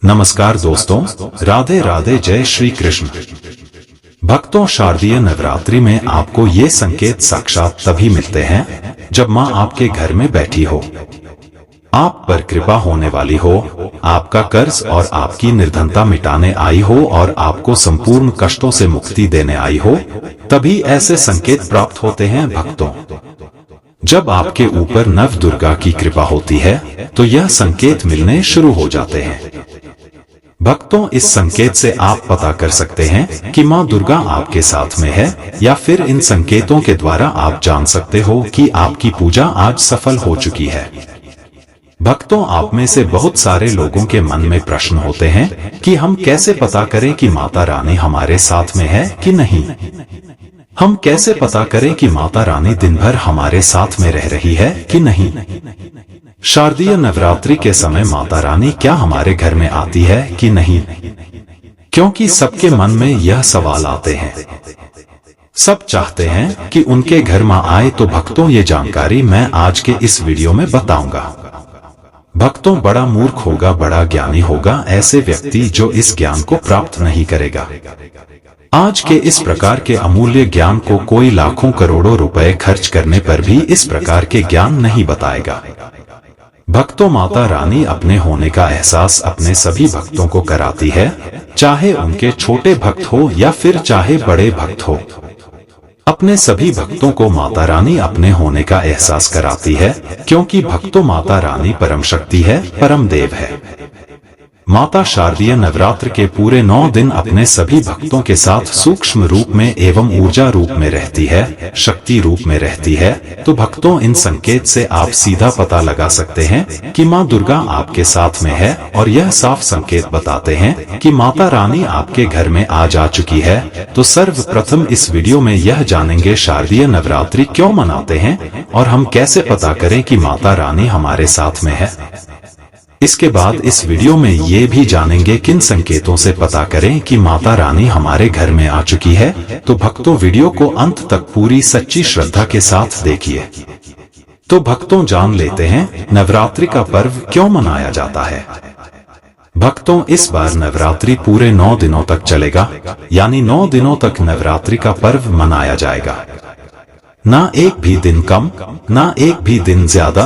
नमस्कार दोस्तों, राधे राधे, जय श्री कृष्ण। भक्तों, शारदीय नवरात्रि में आपको ये संकेत साक्षात तभी मिलते हैं जब माँ आपके घर में बैठी हो, आप पर कृपा होने वाली हो, आपका कर्ज और आपकी निर्धनता मिटाने आई हो और आपको संपूर्ण कष्टों से मुक्ति देने आई हो, तभी ऐसे संकेत प्राप्त होते हैं। भक्तों, जब आपके ऊपर नव दुर्गा की कृपा होती है तो यह संकेत मिलने शुरू हो जाते हैं। भक्तों, इस संकेत से आप पता कर सकते हैं कि माँ दुर्गा आपके साथ में है, या फिर इन संकेतों के द्वारा आप जान सकते हो कि आपकी पूजा आज सफल हो चुकी है। भक्तों, आप में से बहुत सारे लोगों के मन में प्रश्न होते हैं कि हम कैसे पता करें कि माता रानी हमारे साथ में है कि नहीं। हम कैसे पता करें कि माता रानी दिन भर हमारे साथ में रह रही है कि नहीं। शारदीय नवरात्रि के समय माता रानी क्या हमारे घर में आती है कि नहीं, क्योंकि सबके मन में यह सवाल आते हैं। सब चाहते हैं कि उनके घर माँ आए। तो भक्तों, ये जानकारी मैं आज के इस वीडियो में बताऊंगा। भक्तों, बड़ा मूर्ख होगा, बड़ा ज्ञानी होगा ऐसे व्यक्ति जो इस ज्ञान को प्राप्त नहीं करेगा। आज के इस प्रकार के अमूल्य ज्ञान को कोई लाखों करोड़ों रुपए खर्च करने पर भी इस प्रकार के ज्ञान नहीं बताएगा। भक्तों, माता रानी अपने होने का एहसास अपने सभी भक्तों को कराती है, चाहे उनके छोटे भक्त हो या फिर चाहे बड़े भक्त हो। अपने सभी भक्तों को माता रानी अपने होने का एहसास कराती है, क्योंकि भक्तों, माता रानी परम शक्ति है, परम देव है। माता शारदीय नवरात्र के पूरे 9 दिन अपने सभी भक्तों के साथ सूक्ष्म रूप में एवं ऊर्जा रूप में रहती है, शक्ति रूप में रहती है। तो भक्तों, इन संकेत से आप सीधा पता लगा सकते हैं कि माँ दुर्गा आपके साथ में है, और यह साफ संकेत बताते हैं कि माता रानी आपके घर में आ जा चुकी है। तो सर्वप्रथम इस वीडियो में यह जानेंगे शारदीय नवरात्रि क्यों मनाते हैं और हम कैसे पता करें कि माता रानी हमारे साथ में है। इसके बाद इस वीडियो में ये भी जानेंगे किन संकेतों से पता करें कि माता रानी हमारे घर में आ चुकी है। तो भक्तों, वीडियो को अंत तक पूरी सच्ची श्रद्धा के साथ देखिए। तो भक्तों, जान लेते हैं नवरात्रि का पर्व क्यों मनाया जाता है। भक्तों, इस बार नवरात्रि पूरे 9 दिनों तक चलेगा, यानी 9 दिनों तक नवरात्रि का पर्व मनाया जाएगा। ना एक भी दिन कम, ना एक भी दिन ज्यादा,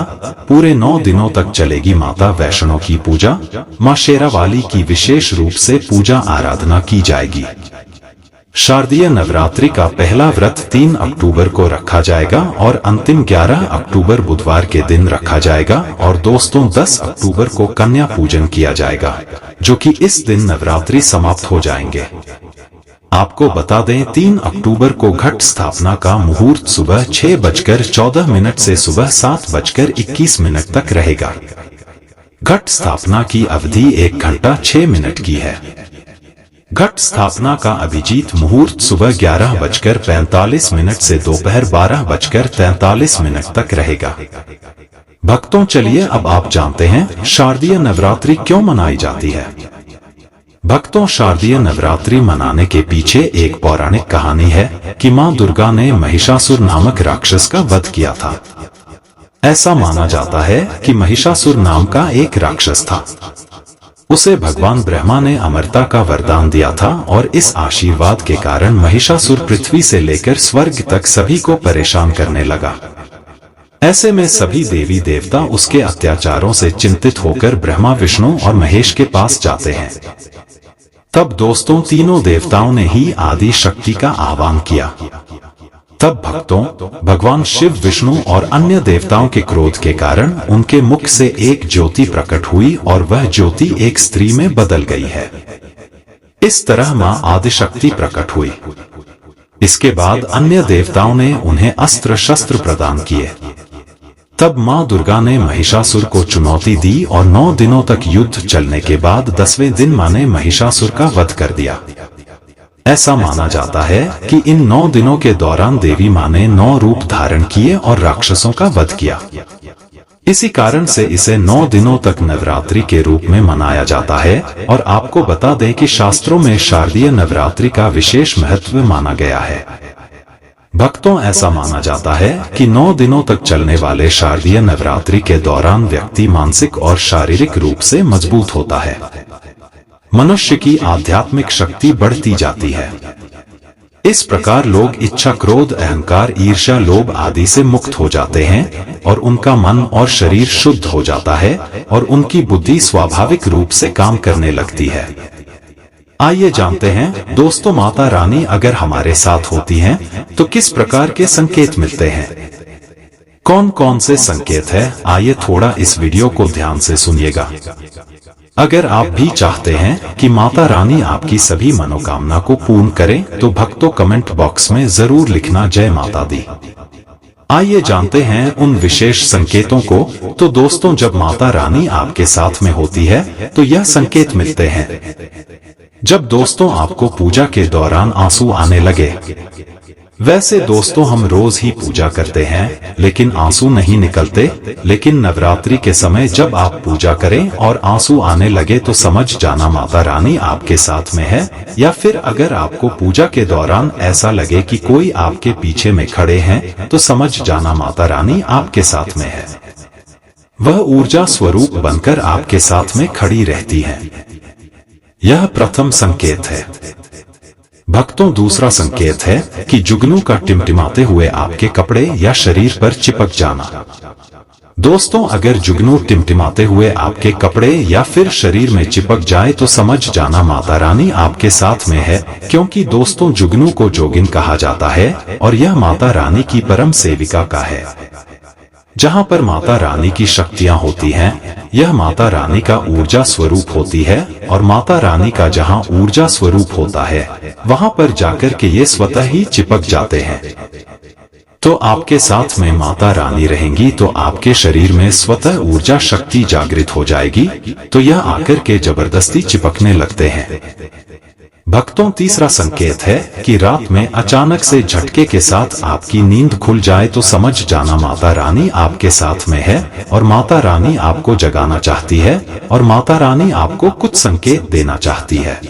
पूरे 9 दिनों तक चलेगी माता वैष्णो की पूजा। माँ शेरावाली की विशेष रूप से पूजा आराधना की जाएगी। शारदीय नवरात्रि का पहला व्रत 3 अक्टूबर को रखा जाएगा और अंतिम 11 अक्टूबर बुधवार के दिन रखा जाएगा। और दोस्तों, 10 अक्टूबर को कन्या पूजन किया जाएगा, जो कि इस दिन नवरात्रि समाप्त हो जाएंगे। आपको बता दें, 3 अक्टूबर को घट स्थापना का मुहूर्त सुबह 6:14 से सुबह 7:21 तक रहेगा। घट स्थापना की अवधि 1 घंटा 6 मिनट की है। घट स्थापना का अभिजीत मुहूर्त सुबह 11:45 से दोपहर 12:43 तक रहेगा। भक्तों, चलिए अब आप जानते हैं शारदीय नवरात्रि क्यों मनाई जाती है। भक्तों, शारदीय नवरात्रि मनाने के पीछे एक पौराणिक कहानी है कि माँ दुर्गा ने महिषासुर नामक राक्षस का वध किया था। ऐसा माना जाता है कि महिषासुर नाम का एक राक्षस था। उसे भगवान ब्रह्मा ने अमरता का वरदान दिया था, और इस आशीर्वाद के कारण महिषासुर पृथ्वी से लेकर स्वर्ग तक सभी को परेशान करने लगा। ऐसे में सभी देवी देवता उसके अत्याचारों से चिंतित होकर ब्रह्मा, विष्णु और महेश के पास जाते हैं। तब दोस्तों, तीनों देवताओं ने ही आदि शक्ति का आह्वान किया। तब भक्तों, भगवान शिव, विष्णु और अन्य देवताओं के क्रोध के कारण उनके मुख से एक ज्योति प्रकट हुई, और वह ज्योति एक स्त्री में बदल गई है। इस तरह मां आदिशक्ति प्रकट हुई। इसके बाद अन्य देवताओं ने उन्हें अस्त्र शस्त्र प्रदान किए। तब माँ दुर्गा ने महिषासुर को चुनौती दी, और 9 दिनों तक युद्ध चलने के बाद 10वें दिन माँ ने महिषासुर का वध कर दिया। ऐसा माना जाता है कि इन 9 दिनों के दौरान देवी माँ ने 9 रूप धारण किए और राक्षसों का वध किया। इसी कारण से इसे 9 दिनों तक नवरात्रि के रूप में मनाया जाता है। और आपको बता दें कि शास्त्रों में शारदीय नवरात्रि का विशेष महत्व माना गया है। भक्तों, ऐसा माना जाता है कि 9 दिनों तक चलने वाले शारदीय नवरात्रि के दौरान व्यक्ति मानसिक और शारीरिक रूप से मजबूत होता है। मनुष्य की आध्यात्मिक शक्ति बढ़ती जाती है। इस प्रकार लोग इच्छा, क्रोध, अहंकार, ईर्ष्या, लोभ आदि से मुक्त हो जाते हैं और उनका मन और शरीर शुद्ध हो जाता है और उनकी बुद्धि स्वाभाविक रूप से काम करने लगती है। आइए जानते हैं दोस्तों, माता रानी अगर हमारे साथ होती हैं तो किस प्रकार के संकेत मिलते हैं, कौन कौन से संकेत है, आइए थोड़ा इस वीडियो को ध्यान से सुनिएगा। अगर आप भी चाहते हैं कि माता रानी आपकी सभी मनोकामना को पूर्ण करें तो भक्तों कमेंट बॉक्स में जरूर लिखना जय माता दी। आइए जानते हैं उन विशेष संकेतों को। तो दोस्तों, जब माता रानी आपके साथ में होती है तो यह संकेत मिलते हैं। जब दोस्तों आपको पूजा के दौरान आंसू आने लगे, वैसे दोस्तों हम रोज ही पूजा करते हैं लेकिन आंसू नहीं निकलते, लेकिन नवरात्रि के समय जब आप पूजा करें और आंसू आने लगे तो समझ जाना माता रानी आपके साथ में है। या फिर अगर आपको पूजा के दौरान ऐसा लगे कि कोई आपके पीछे में खड़े हैं तो समझ जाना माता रानी आपके साथ में है। वह ऊर्जा स्वरूप बनकर आपके साथ में खड़ी रहती है। यह प्रथम संकेत है। भक्तों, दूसरा संकेत है कि जुगनू का टिमटिमाते हुए आपके कपड़े या शरीर पर चिपक जाना। दोस्तों, अगर जुगनू टिमटिमाते हुए आपके कपड़े या फिर शरीर में चिपक जाए तो समझ जाना माता रानी आपके साथ में है, क्योंकि दोस्तों जुगनू को जोगिन कहा जाता है और यह माता रानी की परम सेविका का है। जहाँ पर माता रानी की शक्तियाँ होती हैं, यह माता रानी का ऊर्जा स्वरूप होती है और माता रानी का जहाँ ऊर्जा स्वरूप होता है वहाँ पर जाकर के ये स्वतः ही चिपक जाते हैं। तो आपके साथ में माता रानी रहेंगी तो आपके शरीर में स्वतः ऊर्जा शक्ति जागृत हो जाएगी, तो यह आकर के जबरदस्ती चिपकने लगते हैं। भक्तों, तीसरा संकेत है कि रात में अचानक से झटके के साथ आपकी नींद खुल जाए तो समझ जाना माता रानी आपके साथ में है और माता रानी आपको जगाना चाहती है और माता रानी आपको कुछ संकेत देना चाहती है।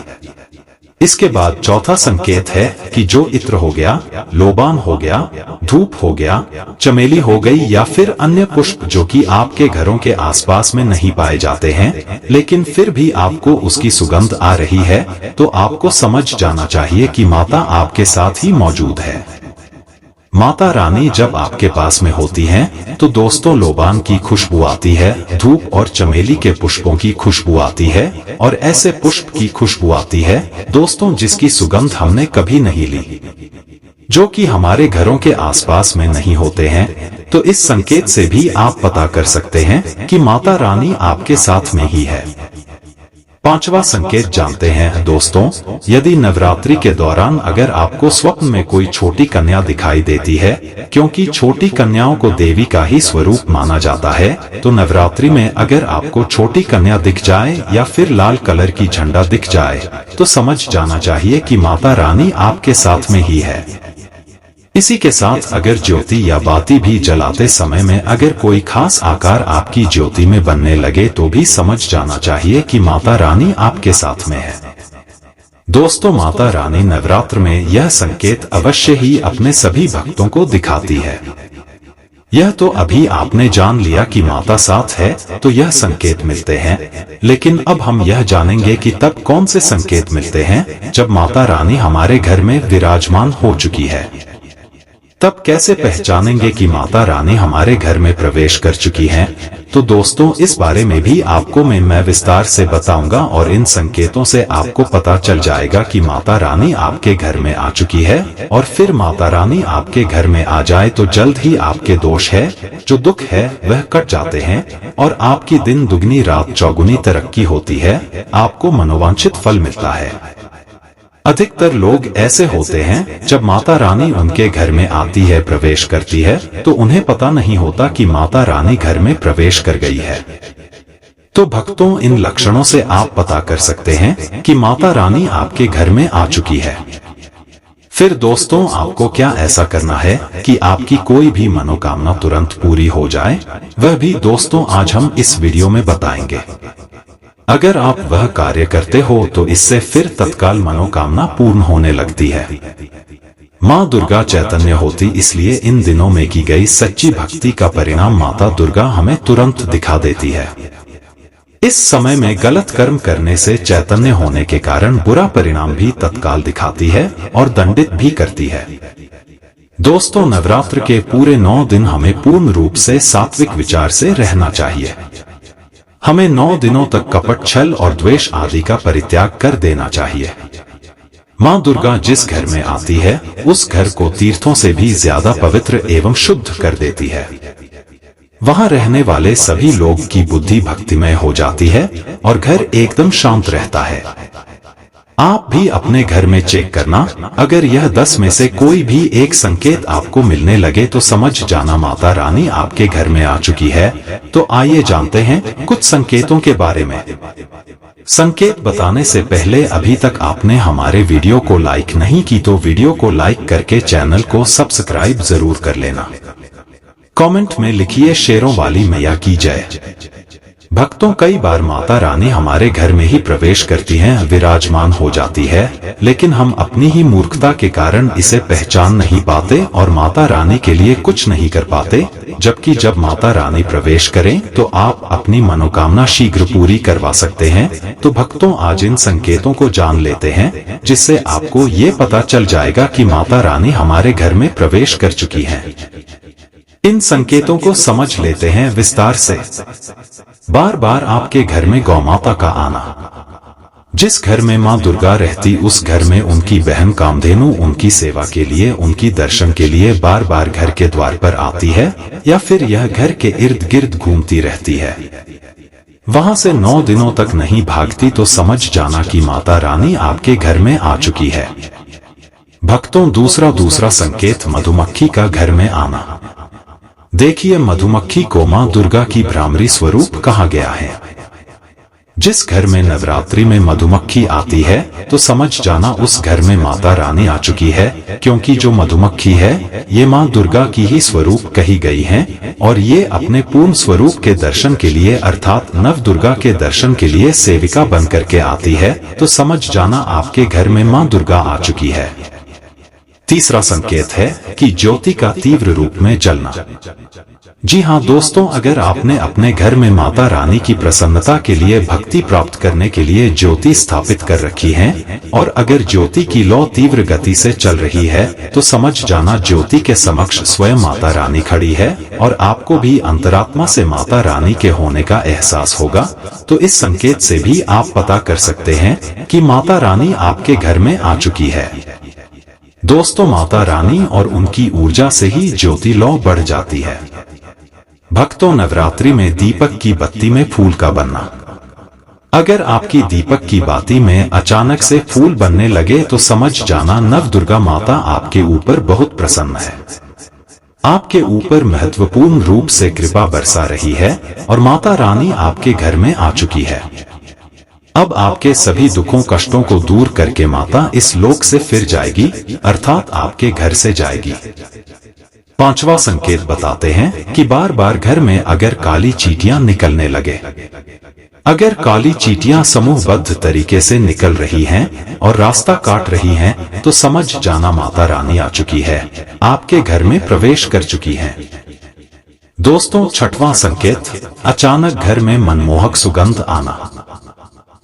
इसके बाद चौथा संकेत है कि जो इत्र हो गया, लोबान हो गया, धूप हो गया, चमेली हो गई या फिर अन्य पुष्प जो कि आपके घरों के आसपास में नहीं पाए जाते हैं लेकिन फिर भी आपको उसकी सुगंध आ रही है, तो आपको समझ जाना चाहिए कि माता आपके साथ ही मौजूद है। माता रानी जब आपके पास में होती हैं तो दोस्तों लोबान की खुशबू आती है, धूप और चमेली के पुष्पों की खुशबू आती है और ऐसे पुष्प की खुशबू आती है दोस्तों जिसकी सुगंध हमने कभी नहीं ली, जो कि हमारे घरों के आसपास में नहीं होते हैं। तो इस संकेत से भी आप पता कर सकते हैं कि माता रानी आपके साथ में ही है। पांचवा संकेत जानते हैं दोस्तों, यदि नवरात्रि के दौरान अगर आपको स्वप्न में कोई छोटी कन्या दिखाई देती है, क्योंकि छोटी कन्याओं को देवी का ही स्वरूप माना जाता है, तो नवरात्रि में अगर आपको छोटी कन्या दिख जाए या फिर लाल कलर की झंडा दिख जाए तो समझ जाना चाहिए कि माता रानी आपके साथ में ही है। इसी के साथ अगर ज्योति या बाती भी जलाते समय में अगर कोई खास आकार आपकी ज्योति में बनने लगे तो भी समझ जाना चाहिए कि माता रानी आपके साथ में है। दोस्तों, माता रानी नवरात्र में यह संकेत अवश्य ही अपने सभी भक्तों को दिखाती है। यह तो अभी आपने जान लिया कि माता साथ है तो यह संकेत मिलते हैं, लेकिन अब हम यह जानेंगे कि तब कौन से संकेत मिलते हैं जब माता रानी हमारे घर में विराजमान हो चुकी है। तब कैसे पहचानेंगे कि माता रानी हमारे घर में प्रवेश कर चुकी हैं? तो दोस्तों, इस बारे में भी आपको मैं विस्तार से बताऊंगा और इन संकेतों से आपको पता चल जाएगा कि माता रानी आपके घर में आ चुकी है। और फिर माता रानी आपके घर में आ जाए तो जल्द ही आपके दोष है, जो दुख है वह कट जाते हैं और आपकी दिन दुगनी रात चौगुनी तरक्की होती है, आपको मनोवांछित फल मिलता है। अधिकतर लोग ऐसे होते हैं जब माता रानी उनके घर में आती है, प्रवेश करती है, तो उन्हें पता नहीं होता कि माता रानी घर में प्रवेश कर गई है। तो भक्तों, इन लक्षणों से आप पता कर सकते हैं कि माता रानी आपके घर में आ चुकी है। फिर दोस्तों, आपको क्या ऐसा करना है कि आपकी कोई भी मनोकामना तुरंत पूरी हो जाए, वह भी दोस्तों आज हम इस वीडियो में बताएंगे। अगर आप वह कार्य करते हो तो इससे फिर तत्काल मनोकामना पूर्ण होने लगती है। माँ दुर्गा चैतन्य होती, इसलिए इन दिनों में की गई सच्ची भक्ति का परिणाम माता दुर्गा हमें तुरंत दिखा देती है। इस समय में गलत कर्म करने से चैतन्य होने के कारण बुरा परिणाम भी तत्काल दिखाती है और दंडित भी करती है। दोस्तों, नवरात्र के पूरे 9 दिन हमें पूर्ण रूप से सात्विक विचार से रहना चाहिए। हमें 9 दिनों तक कपट, छल और द्वेष आदि का परित्याग कर देना चाहिए। माँ दुर्गा जिस घर में आती है उस घर को तीर्थों से भी ज्यादा पवित्र एवं शुद्ध कर देती है। वहां रहने वाले सभी लोग की बुद्धि भक्तिमय हो जाती है और घर एकदम शांत रहता है। आप भी अपने घर में चेक करना, अगर यह 10 में से कोई भी एक संकेत आपको मिलने लगे तो समझ जाना माता रानी आपके घर में आ चुकी है। तो आइए जानते हैं कुछ संकेतों के बारे में। संकेत बताने से पहले अभी तक आपने हमारे वीडियो को लाइक नहीं की तो वीडियो को लाइक करके चैनल को सब्सक्राइब जरूर कर लेना। कमेंट में लिखिए शेरों वाली मैया की जय। भक्तों, कई बार माता रानी हमारे घर में ही प्रवेश करती हैं, विराजमान हो जाती है, लेकिन हम अपनी ही मूर्खता के कारण इसे पहचान नहीं पाते और माता रानी के लिए कुछ नहीं कर पाते। जबकि जब माता रानी प्रवेश करें तो आप अपनी मनोकामना शीघ्र पूरी करवा सकते हैं। तो भक्तों, आज इन संकेतों को जान लेते हैं, जिससे आपको ये पता चल जाएगा कि माता रानी हमारे घर में प्रवेश कर चुकी है। इन संकेतों को समझ लेते हैं विस्तार से। बार बार आपके घर में गौमाता का आना। जिस घर में मां दुर्गा रहती उस घर में उनकी बहन कामधेनु उनकी सेवा के लिए, उनकी दर्शन के लिए बार बार घर के द्वार पर आती है या फिर यह घर के इर्द गिर्द घूमती रहती है। वहां से 9 दिनों तक नहीं भागती तो समझ जाना कि माता रानी आपके घर में आ चुकी है। भक्तों, दूसरा संकेत मधुमक्खी का घर में आना। देखिए, मधुमक्खी को मां दुर्गा की भ्रामरी स्वरूप कहा गया है। जिस घर में नवरात्रि में मधुमक्खी आती है तो समझ जाना उस घर में माता रानी आ चुकी है, क्योंकि जो मधुमक्खी है ये मां दुर्गा की ही स्वरूप कही गई है और ये अपने पूर्ण स्वरूप के दर्शन के लिए अर्थात नव दुर्गा के दर्शन के लिए सेविका बन करके आती है। तो समझ जाना आपके घर में मां दुर्गा आ चुकी है। तीसरा संकेत है कि ज्योति का तीव्र रूप में जलना। जी हाँ दोस्तों, अगर आपने अपने घर में माता रानी की प्रसन्नता के लिए भक्ति प्राप्त करने के लिए ज्योति स्थापित कर रखी है और अगर ज्योति की लौ तीव्र गति से चल रही है तो समझ जाना ज्योति के समक्ष स्वयं माता रानी खड़ी है और आपको भी अंतरात्मा से माता रानी के होने का एहसास होगा। तो इस संकेत से भी आप पता कर सकते हैं कि माता रानी आपके घर में आ चुकी है। दोस्तों, माता रानी और उनकी ऊर्जा से ही ज्योति लौ बढ़ जाती है। भक्तों, नवरात्रि में दीपक की बत्ती में फूल का बनना। अगर आपकी दीपक की बाती में अचानक से फूल बनने लगे तो समझ जाना नव दुर्गा माता आपके ऊपर बहुत प्रसन्न है। आपके ऊपर महत्वपूर्ण रूप से कृपा बरसा रही है और माता रानी आपके घर में आ चुकी है। अब आपके सभी दुखों कष्टों को दूर करके माता इस लोक से फिर जाएगी, अर्थात आपके घर से जाएगी। पांचवा संकेत बताते हैं कि बार बार घर में अगर काली चींटियां निकलने लगे। अगर काली चींटियां समूहबद्ध तरीके से निकल रही हैं और रास्ता काट रही हैं तो समझ जाना माता रानी आ चुकी है, आपके घर में प्रवेश कर चुकी है। दोस्तों, छठवां संकेत अचानक घर में मनमोहक सुगंध आना।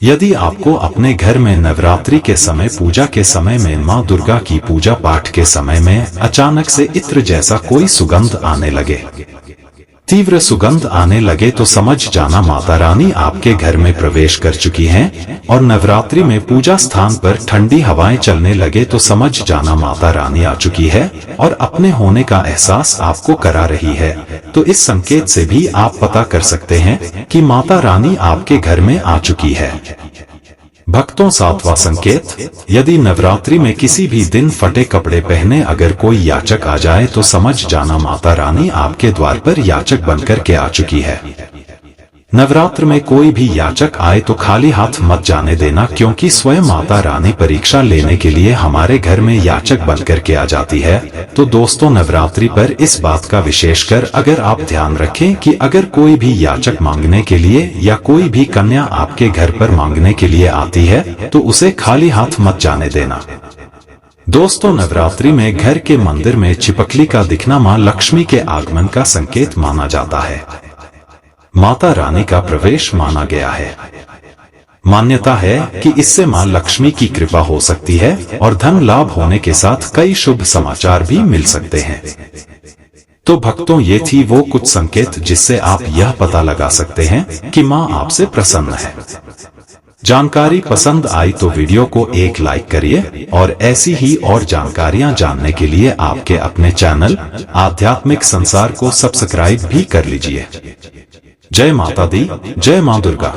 यदि आपको अपने घर में नवरात्रि के समय, पूजा के समय में, मां दुर्गा की पूजा पाठ के समय में अचानक से इत्र जैसा कोई सुगंध आने लगे, तीव्र सुगंध आने लगे तो समझ जाना माता रानी आपके घर में प्रवेश कर चुकी हैं और नवरात्रि में पूजा स्थान पर ठंडी हवाएं चलने लगे तो समझ जाना माता रानी आ चुकी है और अपने होने का एहसास आपको करा रही है। तो इस संकेत से भी आप पता कर सकते हैं कि माता रानी आपके घर में आ चुकी है। भक्तों, सातवां संकेत, यदि नवरात्रि में किसी भी दिन फटे कपड़े पहने अगर कोई याचक आ जाए तो समझ जाना माता रानी आपके द्वार पर याचक बनकर के आ चुकी है। नवरात्र में कोई भी याचक आए तो खाली हाथ मत जाने देना, क्योंकि स्वयं माता रानी परीक्षा लेने के लिए हमारे घर में याचक बनकर के आ जाती है। तो दोस्तों, नवरात्रि पर इस बात का विशेषकर अगर आप ध्यान रखें कि अगर कोई भी याचक मांगने के लिए या कोई भी कन्या आपके घर पर मांगने के लिए आती है तो उसे खाली हाथ मत जाने देना। दोस्तों, नवरात्रि में घर के मंदिर में छिपकली का दिखना मां लक्ष्मी के आगमन का संकेत माना जाता है। माता रानी का प्रवेश माना गया है। मान्यता है कि इससे मां लक्ष्मी की कृपा हो सकती है और धन लाभ होने के साथ कई शुभ समाचार भी मिल सकते हैं। तो भक्तों, ये थी वो कुछ संकेत जिससे आप यह पता लगा सकते हैं कि मां आपसे प्रसन्न है। जानकारी पसंद आई तो वीडियो को एक लाइक करिए और ऐसी ही और जानकारियां जानने के लिए आपके अपने चैनल आध्यात्मिक संसार को सब्सक्राइब भी कर लीजिए। जय माता दी, जय मां दुर्गा।